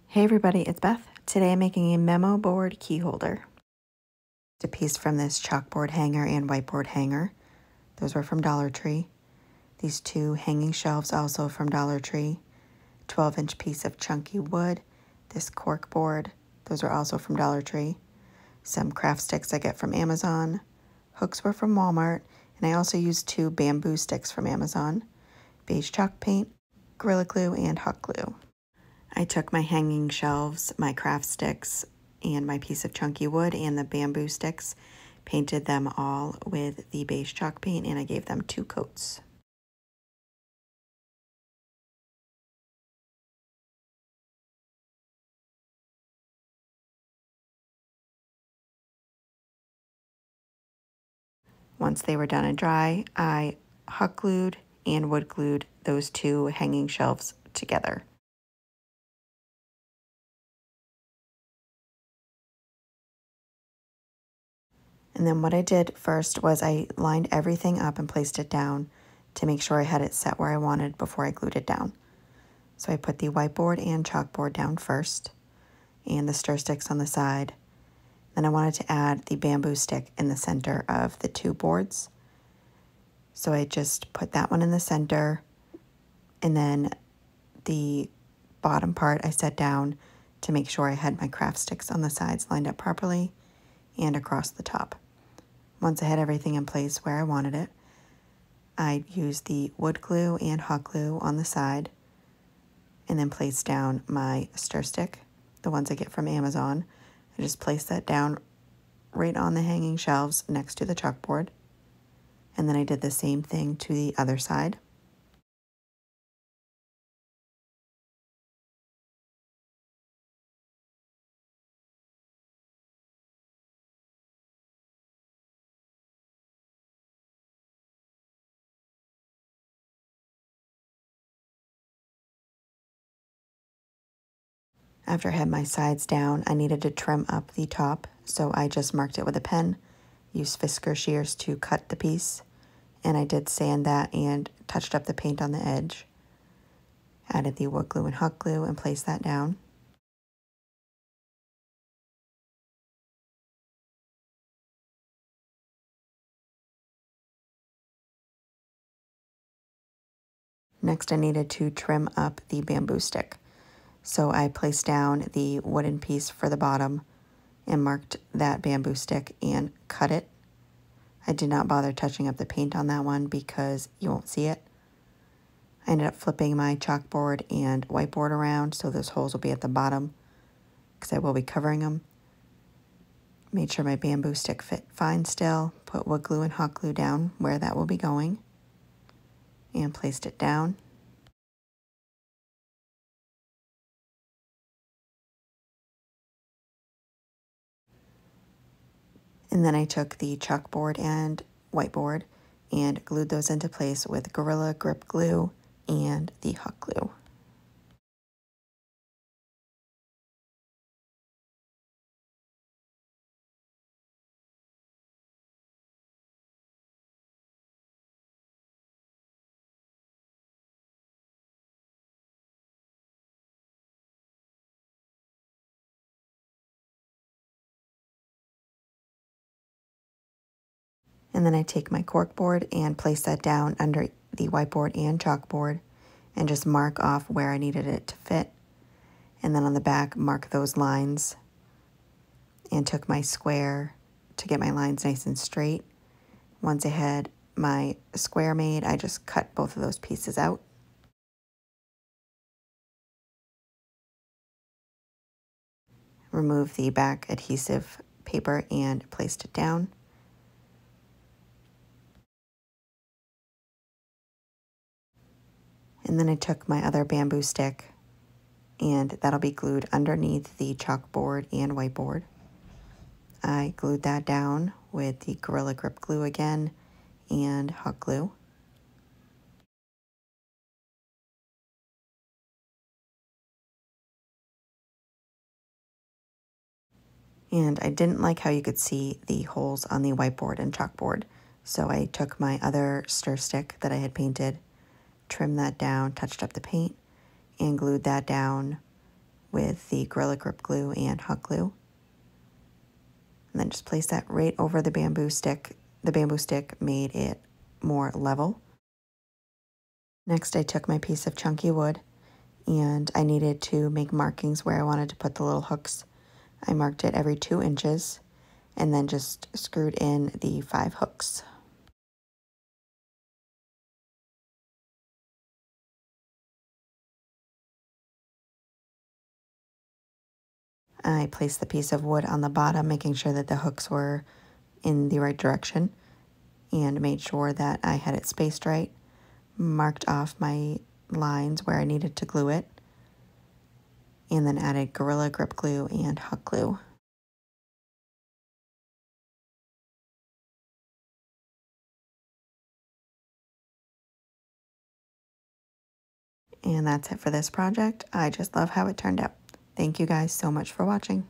Hey everybody, it's Beth. Today I'm making a memo board key holder. It's a piece from this chalkboard hanger and whiteboard hanger. Those were from Dollar Tree. These two hanging shelves also from Dollar Tree. 12-inch piece of chunky wood. This cork board. Those are also from Dollar Tree. Some craft sticks I get from Amazon. Hooks were from Walmart. And I also used 2 bamboo sticks from Amazon. Beige chalk paint, Gorilla Glue, and hot glue. I took my hanging shelves, my craft sticks, and my piece of chunky wood and the bamboo sticks, painted them all with the beige chalk paint, and I gave them 2 coats. Once they were done and dry, I hot glued and wood glued those 2 hanging shelves together. And then what I did first was I lined everything up and placed it down to make sure I had it set where I wanted before I glued it down. So I put the whiteboard and chalkboard down first, and the stir sticks on the side. Then I wanted to add the bamboo stick in the center of the 2 boards. So I just put that one in the center, and then the bottom part I set down to make sure I had my craft sticks on the sides lined up properly and across the top. Once I had everything in place where I wanted it, I used the wood glue and hot glue on the side and then placed down my stir stick, the ones I get from Amazon. I just placed that down right on the hanging shelves next to the chalkboard. And then I did the same thing to the other side. After I had my sides down, I needed to trim up the top, so I just marked it with a pen, used Fisker shears to cut the piece, and I did sand that and touched up the paint on the edge. Added the wood glue and hot glue and placed that down. Next, I needed to trim up the bamboo stick. So I placed down the wooden piece for the bottom and marked that bamboo stick and cut it. I did not bother touching up the paint on that one because you won't see it. I ended up flipping my chalkboard and whiteboard around so those holes will be at the bottom because I will be covering them. Made sure my bamboo stick fit fine still, put wood glue and hot glue down where that will be going, and placed it down. And then I took the chalkboard and whiteboard and glued those into place with Gorilla Grip glue and the hot glue. And then I take my cork board and place that down under the whiteboard and chalkboard and just mark off where I needed it to fit. And then on the back, mark those lines and took my square to get my lines nice and straight. Once I had my square made, I just cut both of those pieces out. Remove the back adhesive paper and placed it down. And then I took my other bamboo stick, and that'll be glued underneath the chalkboard and whiteboard. I glued that down with the Gorilla Grip glue again and hot glue. And I didn't like how you could see the holes on the whiteboard and chalkboard, so I took my other stir stick that I had painted, trimmed that down, touched up the paint, and glued that down with the Gorilla Grip glue and hot glue. And then just place that right over the bamboo stick. The bamboo stick made it more level. Next, I took my piece of chunky wood and I needed to make markings where I wanted to put the little hooks. I marked it every 2 inches and then just screwed in the 5 hooks. I placed the piece of wood on the bottom, making sure that the hooks were in the right direction, and made sure that I had it spaced right. Marked off my lines where I needed to glue it, and then added Gorilla Grip glue and hot glue. And that's it for this project. I just love how it turned out. Thank you guys so much for watching.